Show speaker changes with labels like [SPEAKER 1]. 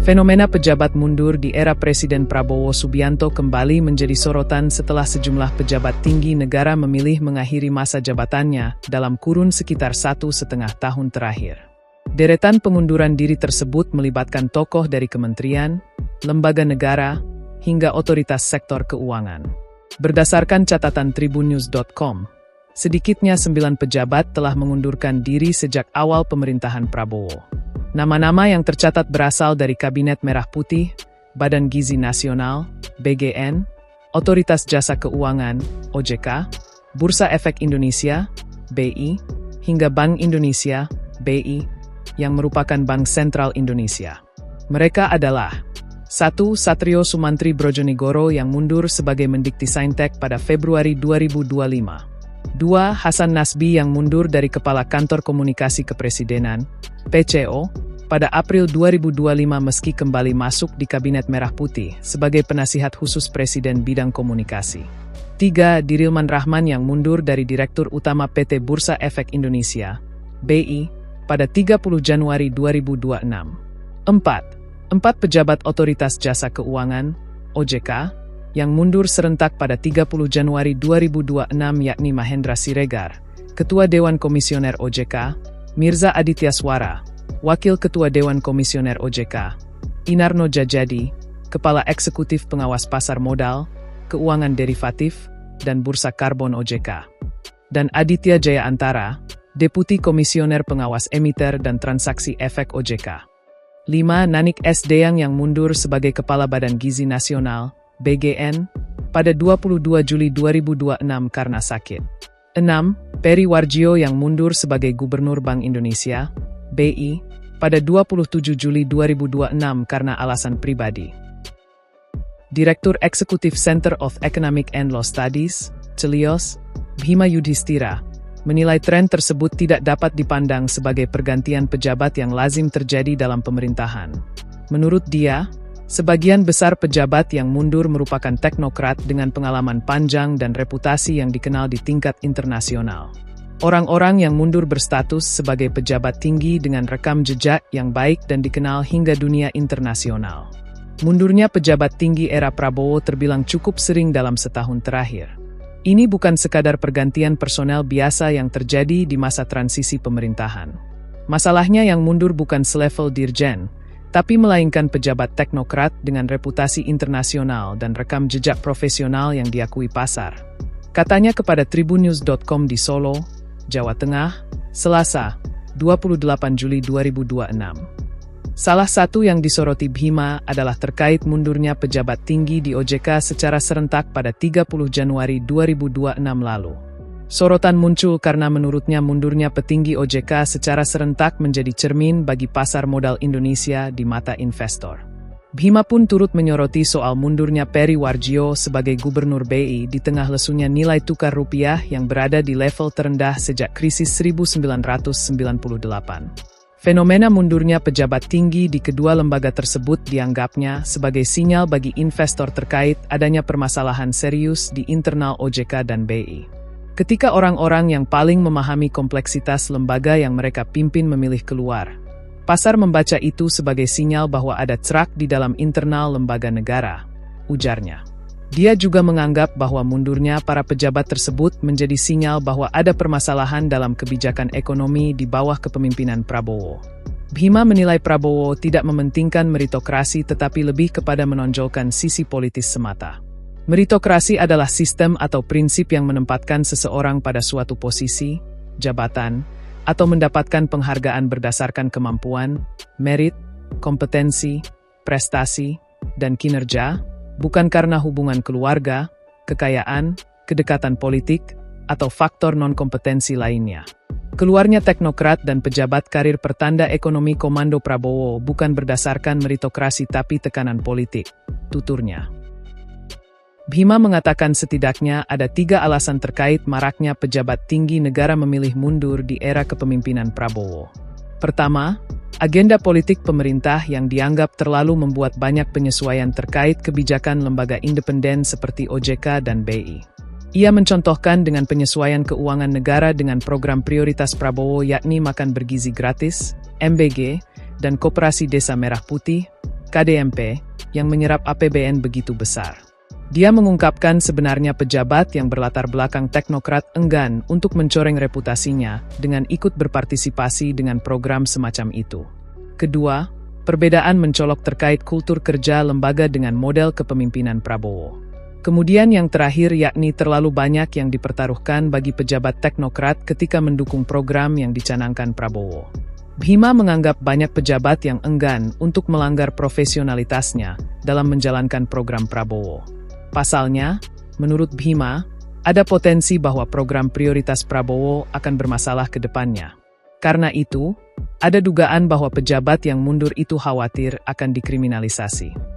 [SPEAKER 1] Fenomena pejabat mundur di era Presiden Prabowo Subianto kembali menjadi sorotan setelah sejumlah pejabat tinggi negara memilih mengakhiri masa jabatannya dalam kurun sekitar 1,5 tahun terakhir. Deretan pengunduran diri tersebut melibatkan tokoh dari kementerian, lembaga negara, hingga otoritas sektor keuangan. Berdasarkan catatan tribunnews.com, sedikitnya 9 pejabat telah mengundurkan diri sejak awal pemerintahan Prabowo. Nama-nama yang tercatat berasal dari Kabinet Merah Putih, Badan Gizi Nasional, BGN, Otoritas Jasa Keuangan, OJK, Bursa Efek Indonesia, BI, hingga Bank Indonesia, BI, yang merupakan Bank Sentral Indonesia. Mereka adalah 1. Satrio Sumantri Brojonegoro yang mundur sebagai Mendiktisaintek pada Februari 2025. 2. Hasan Nasbi yang mundur dari Kepala Kantor Komunikasi Kepresidenan, PCO, pada April 2025 meski kembali masuk di Kabinet Merah Putih sebagai penasihat khusus Presiden bidang komunikasi. 3. Dirilman Rahman yang mundur dari Direktur Utama PT Bursa Efek Indonesia, BI, pada 30 Januari 2026. 4. Pejabat Otoritas Jasa Keuangan, OJK, yang mundur serentak pada 30 Januari 2026 yakni Mahendra Siregar, Ketua Dewan Komisioner OJK, Mirza Aditya Swara, Wakil Ketua Dewan Komisioner OJK, Inarno Djajadi, Kepala Eksekutif Pengawas Pasar Modal, Keuangan Derivatif, dan Bursa Karbon OJK, dan Aditya Jaya Antara, Deputi Komisioner Pengawas Emiter dan Transaksi Efek OJK. 5. Nanik S. Deyang yang mundur sebagai Kepala Badan Gizi Nasional, BGN, pada 22 Juli 2026 karena sakit. 6. Peri Warjio yang mundur sebagai Gubernur Bank Indonesia, BI, pada 27 Juli 2026 karena alasan pribadi. Direktur Eksekutif Center of Economic and Law Studies, CELIOS, Bhima Yudhistira, menilai tren tersebut tidak dapat dipandang sebagai pergantian pejabat yang lazim terjadi dalam pemerintahan. Menurut dia, sebagian besar pejabat yang mundur merupakan teknokrat dengan pengalaman panjang dan reputasi yang dikenal di tingkat internasional. Orang-orang yang mundur berstatus sebagai pejabat tinggi dengan rekam jejak yang baik dan dikenal hingga dunia internasional. Mundurnya pejabat tinggi era Prabowo terbilang cukup sering dalam setahun terakhir. Ini bukan sekadar pergantian personel biasa yang terjadi di masa transisi pemerintahan. Masalahnya yang mundur bukan selevel dirjen, tapi melainkan pejabat teknokrat dengan reputasi internasional dan rekam jejak profesional yang diakui pasar. Katanya kepada tribunnews.com di Solo, Jawa Tengah, Selasa, 28 Juli 2026. Salah satu yang disoroti Bhima adalah terkait mundurnya pejabat tinggi di OJK secara serentak pada 30 Januari 2026 lalu. Sorotan muncul karena menurutnya mundurnya petinggi OJK secara serentak menjadi cermin bagi pasar modal Indonesia di mata investor. Bhima pun turut menyoroti soal mundurnya Peri Warjio sebagai Gubernur BI di tengah lesunya nilai tukar rupiah yang berada di level terendah sejak krisis 1998. Fenomena mundurnya pejabat tinggi di kedua lembaga tersebut dianggapnya sebagai sinyal bagi investor terkait adanya permasalahan serius di internal OJK dan BI. Ketika orang-orang yang paling memahami kompleksitas lembaga yang mereka pimpin memilih keluar, pasar membaca itu sebagai sinyal bahwa ada cerak di dalam internal lembaga negara, ujarnya. Dia juga menganggap bahwa mundurnya para pejabat tersebut menjadi sinyal bahwa ada permasalahan dalam kebijakan ekonomi di bawah kepemimpinan Prabowo. Bhima menilai Prabowo tidak mementingkan meritokrasi tetapi lebih kepada menonjolkan sisi politis semata. Meritokrasi adalah sistem atau prinsip yang menempatkan seseorang pada suatu posisi, jabatan, atau mendapatkan penghargaan berdasarkan kemampuan, merit, kompetensi, prestasi, dan kinerja, bukan karena hubungan keluarga, kekayaan, kedekatan politik, atau faktor non-kompetensi lainnya. Keluarnya teknokrat dan pejabat karir pertanda ekonomi komando Prabowo bukan berdasarkan meritokrasi tapi tekanan politik, tuturnya. Bhima mengatakan setidaknya ada 3 alasan terkait maraknya pejabat tinggi negara memilih mundur di era kepemimpinan Prabowo. Pertama, agenda politik pemerintah yang dianggap terlalu membuat banyak penyesuaian terkait kebijakan lembaga independen seperti OJK dan BI. Ia mencontohkan dengan penyesuaian keuangan negara dengan program prioritas Prabowo yakni makan bergizi gratis, MBG, dan Koperasi Desa Merah Putih, KDMP, yang menyerap APBN begitu besar. Dia mengungkapkan sebenarnya pejabat yang berlatar belakang teknokrat enggan untuk mencoreng reputasinya dengan ikut berpartisipasi dengan program semacam itu. Kedua, perbedaan mencolok terkait kultur kerja lembaga dengan model kepemimpinan Prabowo. Kemudian yang terakhir yakni terlalu banyak yang dipertaruhkan bagi pejabat teknokrat ketika mendukung program yang dicanangkan Prabowo. Bhima menganggap banyak pejabat yang enggan untuk melanggar profesionalitasnya dalam menjalankan program Prabowo. Pasalnya, menurut Bhima, ada potensi bahwa program prioritas Prabowo akan bermasalah ke depannya. Karena itu, ada dugaan bahwa pejabat yang mundur itu khawatir akan dikriminalisasi.